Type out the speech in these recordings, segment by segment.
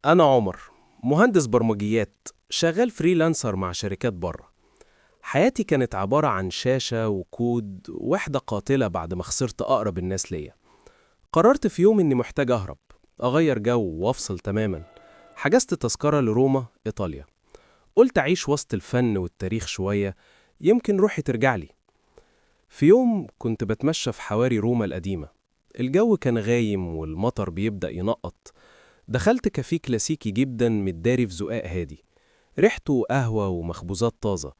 أنا عمر، مهندس برمجيات شغال فريلانسر مع شركات بره. حياتي كانت عبارة عن شاشة وكود وحدة قاتلة بعد ما خسرت أقرب الناس ليا. قررت في يوم إني محتاج أهرب، أغير جو وأفصل تماما. حجزت تذكرة لروما، إيطاليا. قلت أعيش وسط الفن والتاريخ شوية، يمكن روحي ترجعلي. في يوم كنت بتمشى في حواري روما القديمة. الجو كان غايم والمطر بيبدأ ينقط. دخلت كافيه كلاسيكي جدا متداري في زقاق هادي، ريحته قهوة ومخبوزات طازة.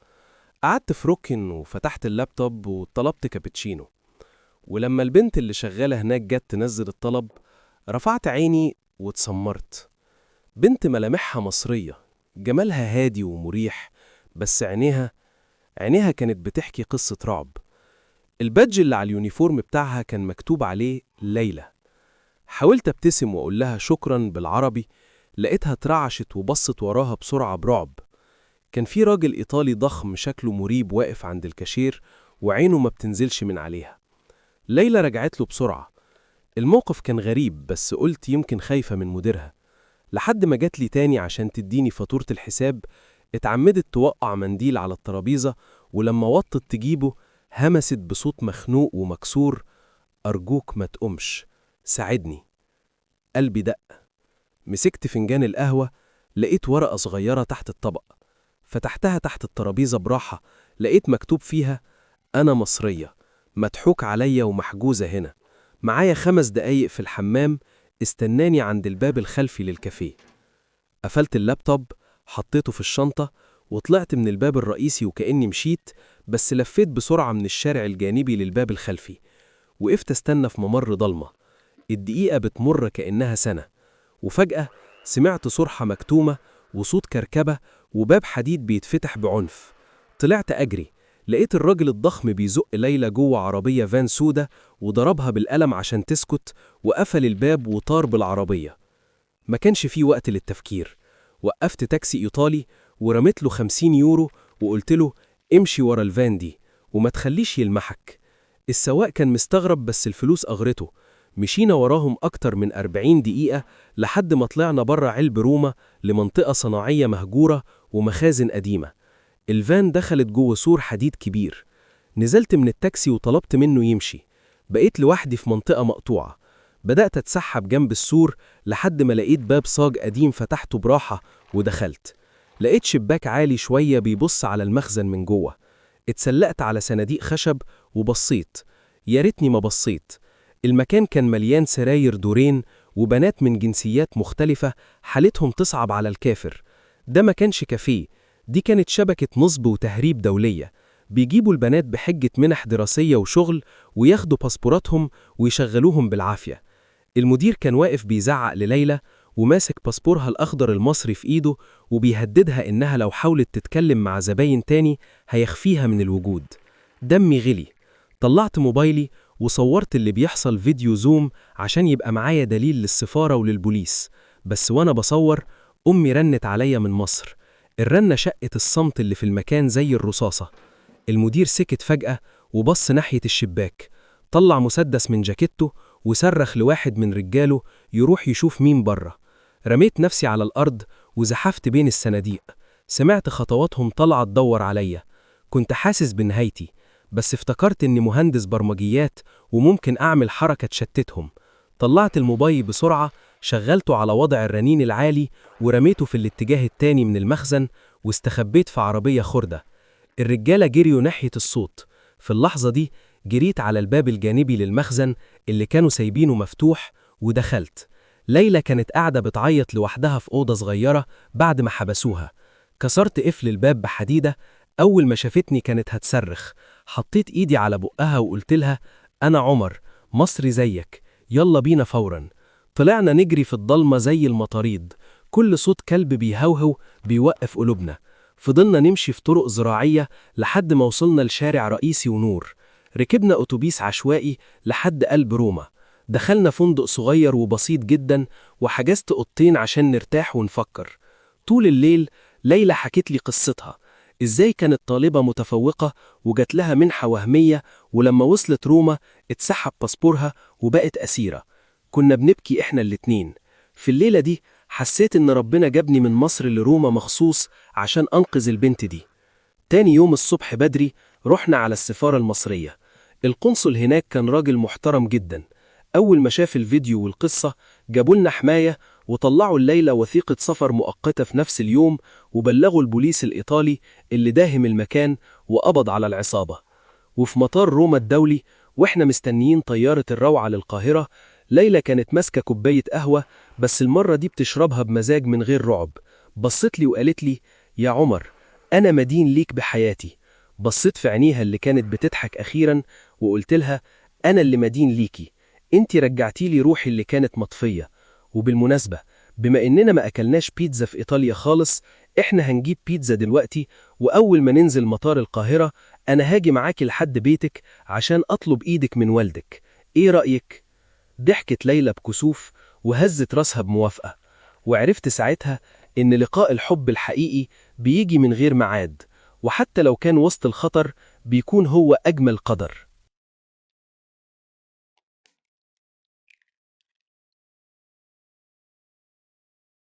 قعدت في ركن وفتحت اللابتوب وطلبت كابتشينو. ولما البنت اللي شغالة هناك جت تنزل الطلب، رفعت عيني واتسمرت. بنت ملامحها مصرية، جمالها هادي ومريح، بس عينيها كانت بتحكي قصة رعب. البادج اللي على اليونيفورم بتاعها كان مكتوب عليه ليلى. حاولت ابتسم واقول لها شكرا بالعربي، لقيتها اترعشت وبصت وراها بسرعة برعب. كان في راجل إيطالي ضخم شكله مريب واقف عند الكاشير، وعينه ما بتنزلش من عليها. ليلى رجعت له بسرعة. الموقف كان غريب، بس قلت يمكن خايفة من مديرها. لحد ما جات لي تاني عشان تديني فاتورة الحساب. اتعمدت توقع منديل على الترابيزة، ولما وطت تجيبه همست بصوت مخنوق ومكسور: أرجوك ما تقومش، ساعدني. قلبي دق. مسكت فنجان القهوة، لقيت ورقة صغيرة تحت الطبق. فتحتها تحت الترابيزة براحة، لقيت مكتوب فيها: أنا مصرية، مضحوك عليا ومحجوزة هنا، معايا 5 دقايق في الحمام، استناني عند الباب الخلفي للكافيه. قفلت اللابتوب، حطيته في الشنطة، وطلعت من الباب الرئيسي وكأني مشيت، بس لفيت بسرعة من الشارع الجانبي للباب الخلفي. وقفت استنى في ممر ضلمة، الدقيقة بتمر كأنها سنة. وفجأة سمعت صرحة مكتومة وصوت كركبة، وباب حديد بيتفتح بعنف. طلعت أجري، لقيت الراجل الضخم بيزق ليلى جوه عربية فان سودا، وضربها بالقلم عشان تسكت، وقفل الباب وطار بالعربية. ما كانش فيه وقت للتفكير. وقفت تاكسي إيطالي ورميت له 50 يورو، وقلت له: امشي ورا الفان دي وما تخليش يلمحك. السواق كان مستغرب، بس الفلوس أغرته. مشينا وراهم أكتر من 40 دقيقة لحد ما طلعنا بره علب روما لمنطقة صناعية مهجورة ومخازن قديمة. الفان دخلت جوه سور حديد كبير. نزلت من التاكسي وطلبت منه يمشي. بقيت لوحدي في منطقة مقطوعة. بدأت أتسحب جنب السور لحد ما لقيت باب صاج قديم، فتحته براحة ودخلت. لقيت شباك عالي شوية بيبص على المخزن من جوه. اتسلقت على صناديق خشب وبصيت. يا ريتني ما بصيت. المكان كان مليان سراير دورين وبنات من جنسيات مختلفة، حالتهم تصعب على الكافر. ده ما كانش كافيه، دي كانت شبكة نصب وتهريب دولية. بيجيبوا البنات بحجة منح دراسية وشغل، وياخدوا باسبوراتهم ويشغلوهم بالعافية. المدير كان واقف بيزعق لليلى، وماسك باسبورها الأخضر المصري في إيده، وبيهددها إنها لو حاولت تتكلم مع زباين تاني هيخفيها من الوجود. دمي غلي. طلعت موبايلي وصورت اللي بيحصل فيديو زوم عشان يبقى معايا دليل للسفارة وللبوليس. بس وأنا بصور، أمي رنت عليا من مصر. الرنة شقت الصمت اللي في المكان زي الرصاصة. المدير سكت فجأة وبص ناحية الشباك. طلع مسدس من جاكيته وصرخ لواحد من رجاله يروح يشوف مين بره. رميت نفسي على الأرض وزحفت بين الصناديق. سمعت خطواتهم طالعة تدور عليا. كنت حاسس بنهايتي، بس افتكرت إني مهندس برمجيات وممكن أعمل حركة تشتتهم. طلعت الموبايل بسرعة، شغلته على وضع الرنين العالي، ورميته في الاتجاه التاني من المخزن، واستخبيت في عربية خردة. الرجالة جريوا ناحية الصوت. في اللحظة دي جريت على الباب الجانبي للمخزن اللي كانوا سايبينه مفتوح، ودخلت. ليلى كانت قاعدة بتعيط لوحدها في أوضة صغيرة بعد ما حبسوها. كسرت قفل الباب بحديدة. أول ما شافتني كانت هتصرخ. حطيت إيدي على بقها وقلت لها: أنا عمر، مصري زيك، يلا بينا فورا. طلعنا نجري في الضلمة زي المطاريد. كل صوت كلب بيهوهو بيوقف قلوبنا. فضلنا نمشي في طرق زراعية لحد ما وصلنا لشارع رئيسي ونور. ركبنا أتوبيس عشوائي لحد قلب روما. دخلنا فندق صغير وبسيط جدا، وحجزت أوضتين عشان نرتاح ونفكر. طول الليل ليلى حكت لي قصتها، إزاي كانت طالبة متفوقة وجات لها منحة وهمية، ولما وصلت روما اتسحب باسبورها وبقت أسيرة. كنا بنبكي إحنا الاتنين. في الليلة دي حسيت إن ربنا جابني من مصر لروما مخصوص عشان أنقذ البنت دي. تاني يوم الصبح بدري رحنا على السفارة المصرية. القنصل هناك كان راجل محترم جدا. أول ما شاف الفيديو والقصة جابولنا حماية وطلعوا الليلة وثيقة سفر مؤقتة في نفس اليوم، وبلغوا البوليس الإيطالي اللي داهم المكان وقبض على العصابة. وفي مطار روما الدولي وإحنا مستنيين طيارة الروعة للقاهرة، ليلى كانت ماسكة كوباية قهوة، بس المرة دي بتشربها بمزاج من غير رعب. بصت لي وقالت لي: يا عمر، أنا مدين ليك بحياتي. بصيت في عينيها اللي كانت بتضحك أخيرا وقلت لها: أنا اللي مدين ليكي، أنتي رجعتي لي روحي اللي كانت مطفية. وبالمناسبة، بما إننا ما أكلناش بيتزا في إيطاليا خالص، إحنا هنجيب بيتزا دلوقتي، وأول ما ننزل مطار القاهرة أنا هاجي معاكي لحد بيتك عشان أطلب إيدك من والدك. إيه رأيك؟ ضحكت ليلى بكسوف وهزت راسها بموافقة. وعرفت ساعتها إن لقاء الحب الحقيقي بيجي من غير معاد، وحتى لو كان وسط الخطر بيكون هو أجمل قدر.